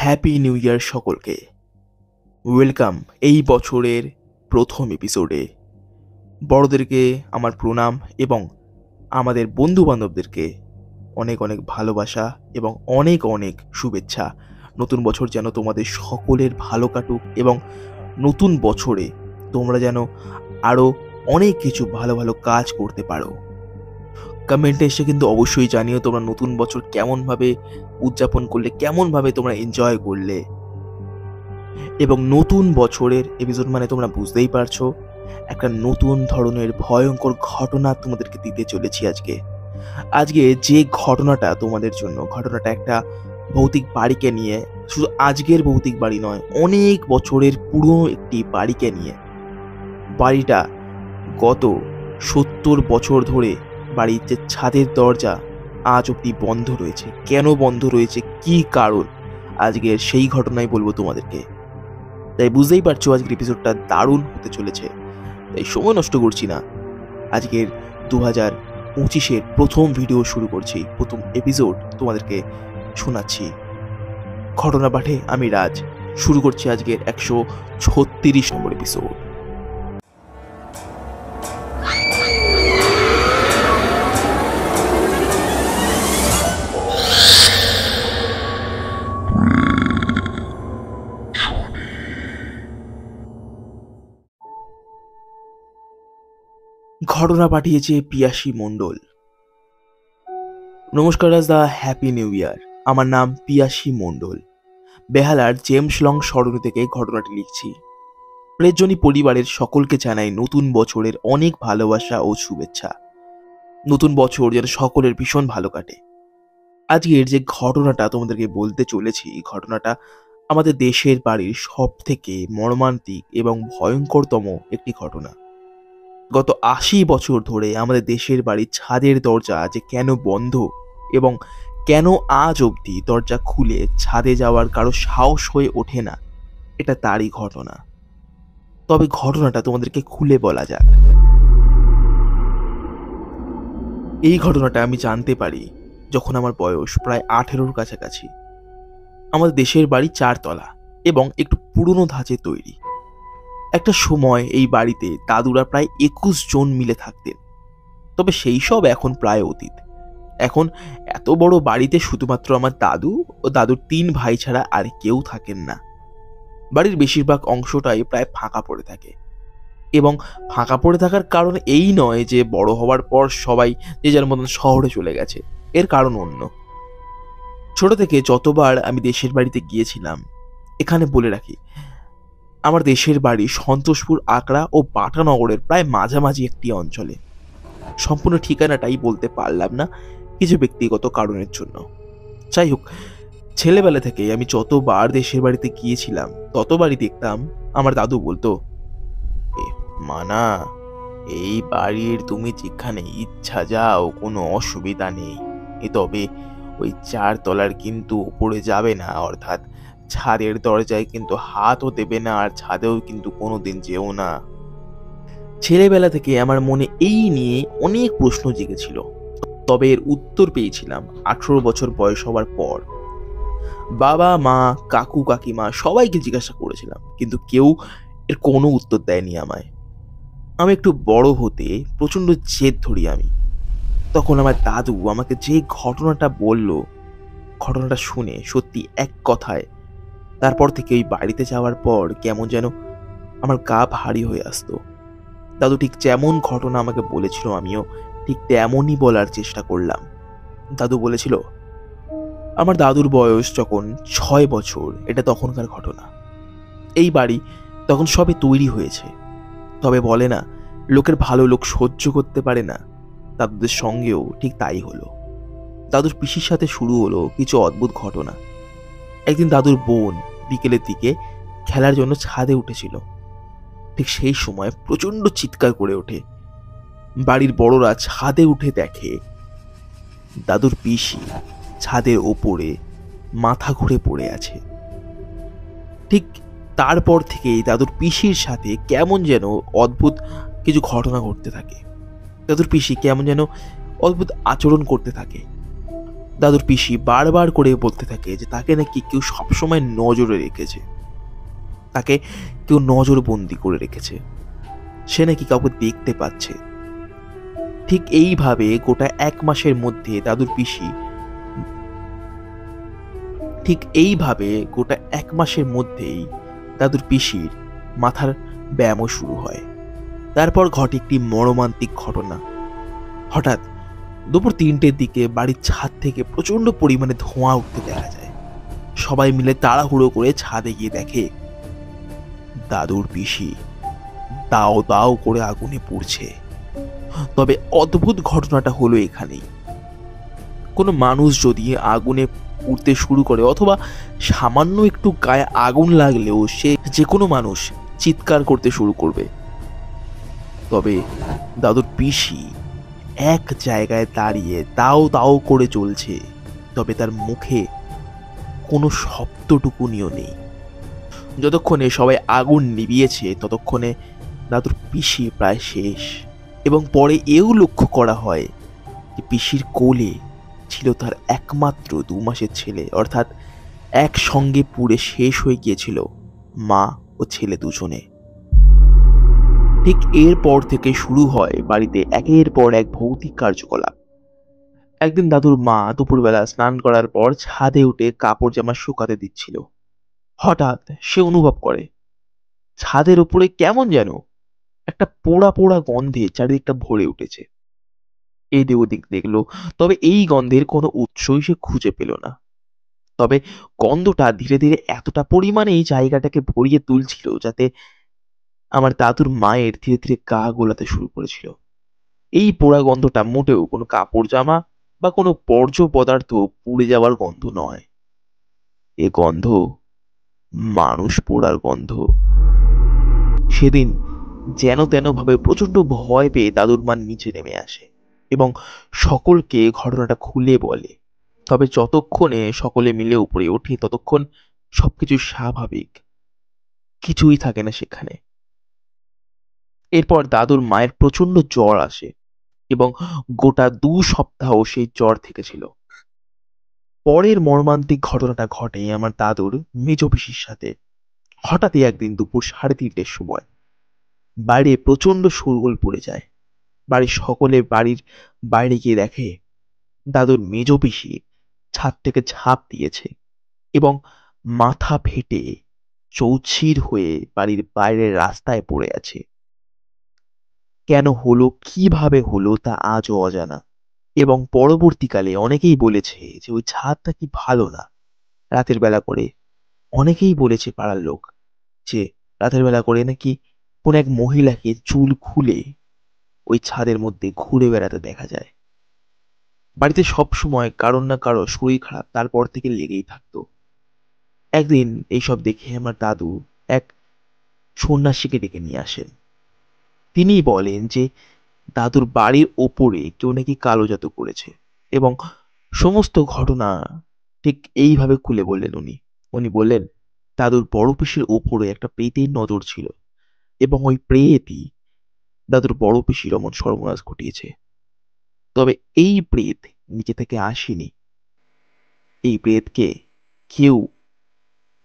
Happy new year সকলকে। Welcome এই বছরের প্রথম এপিসোডে। বড়দেরকে আমার প্রণাম এবং আমাদের বন্ধু বান্ধবদেরকে অনেক অনেক ভালোবাসা এবং অনেক অনেক শুভেচ্ছা। নতুন বছর যেন তোমাদের সকলের ভালো কাটুক এবং নতুন বছরে তোমরা যেন আরও অনেক কিছু ভালো ভালো কাজ করতে পারো। কমেন্টে এসে কিন্তু অবশ্যই জানিও তোমরা নতুন বছর কেমনভাবে উদযাপন করলে, কেমনভাবে তোমরা এনজয় করলে। এবং নতুন বছরের এপিসোড মানে তোমরা বুঝতেই পারছো, একটা নতুন ধরনের ভয়ঙ্কর ঘটনা তোমাদেরকে দিতে চলেছি আজকে যে ঘটনাটা তোমাদের জন্য, ঘটনাটা একটা ভৌতিক বাড়িকে নিয়ে। শুধু আজকের ভৌতিক বাড়ি নয়, অনেক বছরের পুরনো একটি বাড়িকে নিয়ে। বাড়িটা গত 70 বছর ধরে বাড়ির যে ছাদের দরজা আজ অব্দি বন্ধ রয়েছে। কেন বন্ধ রয়েছে, কি কারণ, আজকের সেই ঘটনাই বলবো তোমাদেরকে। তাই বুঝতেই পারছো আজকের এপিসোডটা দারুণ হতে চলেছে। তাই সময় নষ্ট করছি না, আজকের 2025-এর প্রথম ভিডিও শুরু করছি, প্রথম এপিসোড তোমাদেরকে শোনাচ্ছি। ঘটনা পাঠে আমি রাজ। শুরু করছি আজকের 136 নম্বর এপিসোড। ঘটনা পাঠিয়েছে পিয়াসী মণ্ডল। নমস্কার রাজদা, হ্যাপি নিউ ইয়ার। আমার নাম পিয়াসী মণ্ডল। বেহালার জেমস লং সরণি থেকে ঘটনাটি লিখছি। প্রেজনী পরিবারের সকলকে জানাই নতুন বছরের অনেক ভালোবাসা ও শুভেচ্ছা। নতুন বছর যেন সকলের ভীষণ ভালো কাটে। আজকের যে ঘটনাটা তোমাদেরকে বলতে চলেছি, ঘটনাটা আমাদের দেশের বাড়ির সব থেকে মর্মান্তিক এবং ভয়ঙ্করতম একটি ঘটনা। গত 80 বছর ধরে আমাদের দেশের বাড়ির ছাদের দরজা যে কেন বন্ধ এবং কেন আজ অবধি দরজা খুলে ছাদে যাওয়ার কারো সাহস হয়ে ওঠে না, এটা তারই ঘটনা। তবে ঘটনাটা তোমাদেরকে খুলে বলা যাক। এই ঘটনাটা আমি জানতে পারি যখন আমার বয়স প্রায় 18-র কাছাকাছি। আমাদের দেশের বাড়ি 4 তলা এবং একটু পুরনো ধাঁচে তৈরি। একটা সময় এই বাড়িতে দাদুরা প্রায় 21 জন মিলে থাকতেন। তবে সেই সব এখন প্রায় অতীত। এখন এত বড় বাড়িতে শুধুমাত্র আমার দাদু ও দাদুর 3 ভাই ছাড়া আর কেউ থাকেন না। বাড়ির বেশিরভাগ অংশটাই প্রায় ফাঁকা পড়ে থাকে। এবং ফাঁকা পড়ে থাকার কারণ এই নয় যে বড় হওয়ার পর সবাই যে যার মতন শহরে চলে গেছে, এর কারণ অন্য। ছোট থেকে যতবার আমি দেশের বাড়িতে গিয়েছিলাম, এখানে বলে রাখি আমার দেশের বাড়ি সন্তোষপুর আকড়া ও বাটানগরের প্রায় মাঝামাঝি একটি অঞ্চলে। সম্পূর্ণ ঠিকানাটাই বলতে পারলাম না কিছু ব্যক্তিগত কারণের জন্য। যাই হোক, ছেলেবেলা থেকে আমি যতবার দেশের বাড়িতে গিয়েছিলাম ততবারই দেখতাম আমার দাদু বলতো, মানা, এই বাড়ির তুমি যেখানে ইচ্ছা যাও, কোনো অসুবিধা নেই। তবে ওই 4 তলার কিন্তু উপরে যাবে না, অর্থাৎ ছাদের দরজায় কিন্তু হাতও দেবে না, আর ছাদেও কিন্তু কোনোদিন যেও না। ছেলেবেলা থেকে আমার মনে এই নিয়ে অনেক প্রশ্ন জেগেছিল। তবে এর উত্তর পেয়েছিলাম 18 বছর বয়স হওয়ার পর। বাবা মা কাকু কাকিমা সবাইকে জিজ্ঞাসা করেছিলাম, কিন্তু কেউ এর কোনো উত্তর দেয়নি আমায়। আমি একটু বড় হতে প্রচণ্ড জেদ ধরি আমি। তখন আমার দাদু আমাকে যে ঘটনাটা বলল, ঘটনাটা শুনে সত্যি এক কথায় তারপর থেকে ওই বাড়িতে যাওয়ার পর কেমন যেন আমার গা ভারী হয়ে আসতো। দাদু ঠিক যেমন ঘটনা আমাকে বলেছিল আমিও ঠিক তেমনই বলার চেষ্টা করলাম। দাদু বলেছিল, আমার দাদুর বয়স যখন 6 বছর, এটা তখনকার ঘটনা। এই বাড়ি তখন সবে তৈরি হয়েছে। তবে বলে না, লোকের ভালো লোক সহ্য করতে পারে না, দাদুদের সঙ্গেও ঠিক তাই হলো। দাদুর পিসির সাথে শুরু হলো কিছু অদ্ভুত ঘটনা। একদিন দাদুর বোন বিকেলের দিকে খেলার জন্য ছাদে উঠেছিল। ঠিক সেই সময় প্রচণ্ড চিৎকার করে ওঠে। বাড়ির বড়রা ছাদে উঠে দেখে দাদুর পিসি ছাদের ওপরে মাথা ঘুরে পড়ে আছে। ঠিক তারপর থেকেই দাদুর পিসির সাথে কেমন যেন অদ্ভুত কিছু ঘটনা ঘটতে থাকে। দাদুর পিসি কেমন যেন অদ্ভুত আচরণ করতে থাকে। দাদুর পিসি বারবার করে বলতে থাকে যে তাকে নাকি কেউ সবসময় নজরে রেখেছে, তাকে কেউ নজরবন্দি করে রেখেছে, সে নাকি কাউকে দেখতে পাচ্ছে। ঠিক এইভাবে গোটা 1 মাসের মধ্যে দাদুর পিসি ঠিক এইভাবে গোটা 1 মাসের মধ্যেই দাদুর পিসির মাথার ব্যায়ামও শুরু হয়। তারপর ঘটে একটি মর্মান্তিক ঘটনা। হঠাৎ দুপুর 3টের দিকে বাড়ির ছাদ থেকে প্রচন্ড পরিমাণে ধোঁয়া উঠতে দেখা যায়। সবাই মিলে তাড়াহুড়ো করে ছাদে গিয়ে দেখে দাদুর পিসি দাও দাও করে আগুনে পুড়ছে। তবে অদ্ভুত ঘটনাটা হলো এখানেই, কোনো মানুষ যদি আগুনে পুড়তে শুরু করে অথবা সামান্য একটু গায়ে আগুন লাগলেও সে যে কোনো মানুষ চিৎকার করতে শুরু করবে। তবে দাদুর পিসি এক জায়গায় দাঁড়িয়ে দাও দাও করে চলছে, তবে তার মুখে কোনো শব্দটুকুনিও নেই। যতক্ষণে সবাই আগুন নিভিয়েছে ততক্ষণে দাদুর পিসি প্রায় শেষ, এবং পরে এও লক্ষ্য করা হয় যে পিসির কোলে ছিল তার একমাত্র 2 মাসের ছেলে, অর্থাৎ একসঙ্গে পুড়ে শেষ হয়ে গিয়েছিল মা ও ছেলে দুজনে। ঠিক এরপর থেকে শুরু হয় বাড়িতে একের পর এক ভৌতিক কার্যকলাপ। একদিন দাদুর মা দুপুরবেলা স্নান করার পর ছাদে উঠে কাপড় জামা শুকাতে দিচ্ছিল। হঠাৎ সে অনুভব করে ছাদের উপরে কেমন যেন একটা পোড়া পোড়া গন্ধে চারিদিকটা ভরে উঠেছে। এদিক ওদিক দেখলো, তবে এই গন্ধের কোনো উৎসই সে খুঁজে পেল না। তবে গন্ধটা ধীরে ধীরে এতটা পরিমাণে এই জায়গাটাকে ভরিয়ে তুলছিল যাতে আমার দাদুর মায়ের ধীরে ধীরে গা গোলাতে শুরু করেছিল। এই পোড়া গন্ধটা মোটেও কোনো কাপড় জামা বা কোনো বর্জ্য পদার্থ পুড়ে যাওয়ার গন্ধ নয়, এ গন্ধ মানুষ পোড়ার গন্ধ। সেদিন যেন তেন ভাবে প্রচন্ড ভয় পেয়ে দাদুর মা নিচে নেমে আসে এবং সকলকে ঘটনাটা খুলে বলে। তবে যতক্ষণে সকলে মিলে উপরে ওঠে ততক্ষণ সবকিছু স্বাভাবিক, কিছুই থাকে না সেখানে। এরপর দাদুর মায়ের প্রচন্ড জ্বর আসে এবং গোটা 2 সপ্তাহ সেই জ্বর থেকেছিল। পরের মর্মান্তিক ঘটনাটা ঘটে আমার দাদুর মেজ পিসির সাথে। হঠাৎই একদিন দুপুর 3:30টার সময় বাইরে প্রচন্ড শোরগোল পড়ে যায়। বাড়ির সকলে বাড়ির বাইরে গিয়ে দেখে দাদুর মেজ পিসি ছাদ থেকে ঝাঁপ দিয়েছে এবং মাথা ফেটে চৌচির হয়ে বাড়ির বাইরের রাস্তায় পড়ে আছে। কেন হলো, কিভাবে হলো তা আজও অজানা, এবং পরবর্তীকালে অনেকেই বলেছে যে ওই ছাদটা কি ভালো না। রাতের বেলা করে অনেকেই বলেছে পাড়ার লোক যে রাতের বেলা করে নাকি কোন এক মহিলাকে চুল খুলে ওই ছাদের মধ্যে ঘুরে বেড়াতে দেখা যায়। বাড়িতে সব সময় কারোর না কারো শরীর খারাপ তারপর থেকে লেগেই থাকতো। একদিন এইসব দেখে আমার দাদু এক সন্ন্যাসীকে ডেকে নিয়ে আসেন। তিনি বলেন যে দাদুর বাড়ির ওপরে কেউ নাকি কালো জাদু করেছে, এবং সমস্ত ঘটনা ঠিক এইভাবে খুলে বললেন উনি। উনি বললেন দাদুর বড় পিসির ওপরে একটা প্রেতের নজর ছিল এবং ওই প্রেতই দাদুর বড় পিসির অমন সর্বনাশ ঘটিয়েছে। তবে এই প্রেত নিচে থেকে আসেনি, এই প্রেতকে কেউ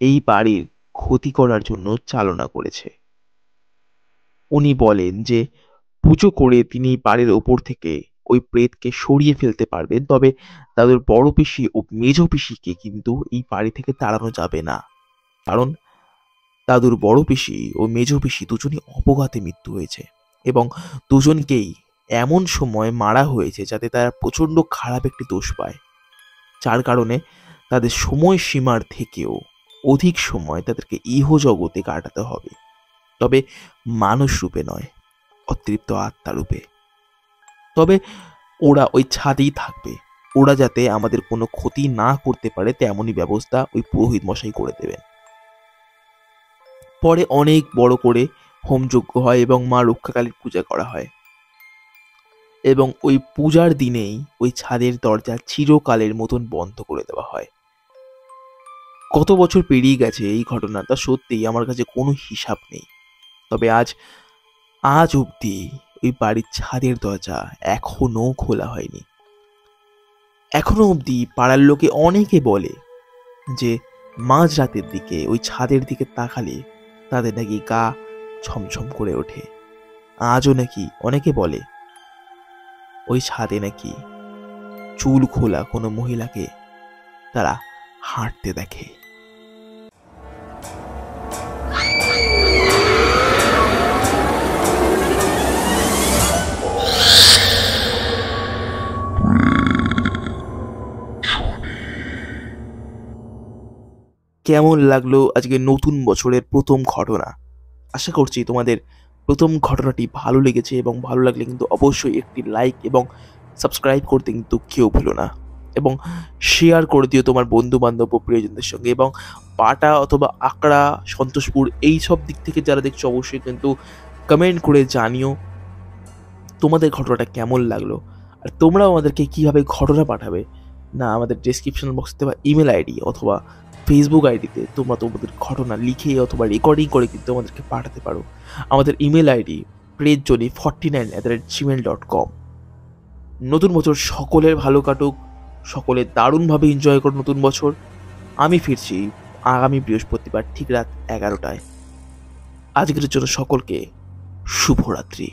এই বাড়ির ক্ষতি করার জন্য চালনা করেছে। উনি বলেন যে পুজো করে তিনি বাড়ির ওপর থেকে ওই প্রেতকে সরিয়ে ফেলতে পারবেন, তবে দাদুর বড় পিসি ও মেজ পিসিকে কিন্তু এই বাড়ি থেকে তাড়ানো যাবে না। কারণ দাদুর বড় পিসি ও মেজ পিসি দুজনই অপঘাতে মৃত্যু হয়েছে এবং দুজনকেই এমন সময় মারা হয়েছে যাতে তারা প্রচন্ড খারাপ একটি দোষ পায়, যার কারণে তাদের সময় সীমার থেকেও অধিক সময় তাদেরকে ইহজগতে কাটাতে হবে, তবে মানুষ রূপে নয়, অতৃপ্ত আত্মা রূপে। তবে ওরা ওই ছাদেই থাকবে, ওরা যাতে আমাদের কোনো ক্ষতি না করতে পারে তেমনই ব্যবস্থা ওই পুরোহিত মশাই করে দেবেন। পরে অনেক বড় করে হোমযজ্ঞ হয় এবং মা রক্ষাকালীর পূজা করা হয়, এবং ওই পূজার দিনেই ওই ছাদের দরজা চিরকালের মতন বন্ধ করে দেওয়া হয়। কত বছর পেরিয়ে গেছে এই ঘটনাটা, সত্যিই আমার কাছে কোনো হিসাব নেই। তবে আজ আজ অবধি ওই বাড়ির ছাদের দরজা এখনো খোলা হয়নি। এখনো অবধি পাড়ার লোকে অনেকে বলে যে মাঝরাতের দিকে ওই ছাদের দিকে তাকালে তাদের নাকি গা ছমছম করে ওঠে। আজও নাকি অনেকে বলে ওই ছাদে নাকি চুল খোলা কোনো মহিলাকে তারা হাঁটতে দেখে। কেমন লাগলো আজকে নতুন বছরের প্রথম ঘটনা? আশা করছি তোমাদের প্রথম ঘটনাটি ভালো লেগেছে, এবং ভালো লাগলে কিন্তু অবশ্যই একটি লাইক এবং সাবস্ক্রাইব করতে কিন্তু কেউ ভুলো না, এবং শেয়ার করে দিও তোমার বন্ধু বান্ধব ও প্রিয়জনদের সঙ্গে। এবং পাটা অথবা আকড়া, সন্তোষপুর এই সব দিক থেকে যারা দেখছো অবশ্যই কিন্তু কমেন্ট করে জানিও তোমাদের ঘটনাটা কেমন লাগলো। আর তোমরাও আমাদেরকে কীভাবে ঘটনা পাঠাবে না, আমাদের ডেসক্রিপশন বক্সে দেওয়া ইমেল আইডি অথবা ফেসবুক আইডিতে তোমরা তোমাদের ঘটনা লিখে অথবা রেকর্ডিং করে কিন্তু আমাদেরকে পাঠাতে পারো। আমাদের ইমেল আইডি prejjoni49@gmail.com। নতুন বছর সকলের ভালো কাটুক, সকলে দারুণভাবে এনজয় করো নতুন বছর। আমি ফিরছি আগামী বৃহস্পতিবার ঠিক রাত 11টায়। আজকের জন্য সকলকে শুভরাত্রি।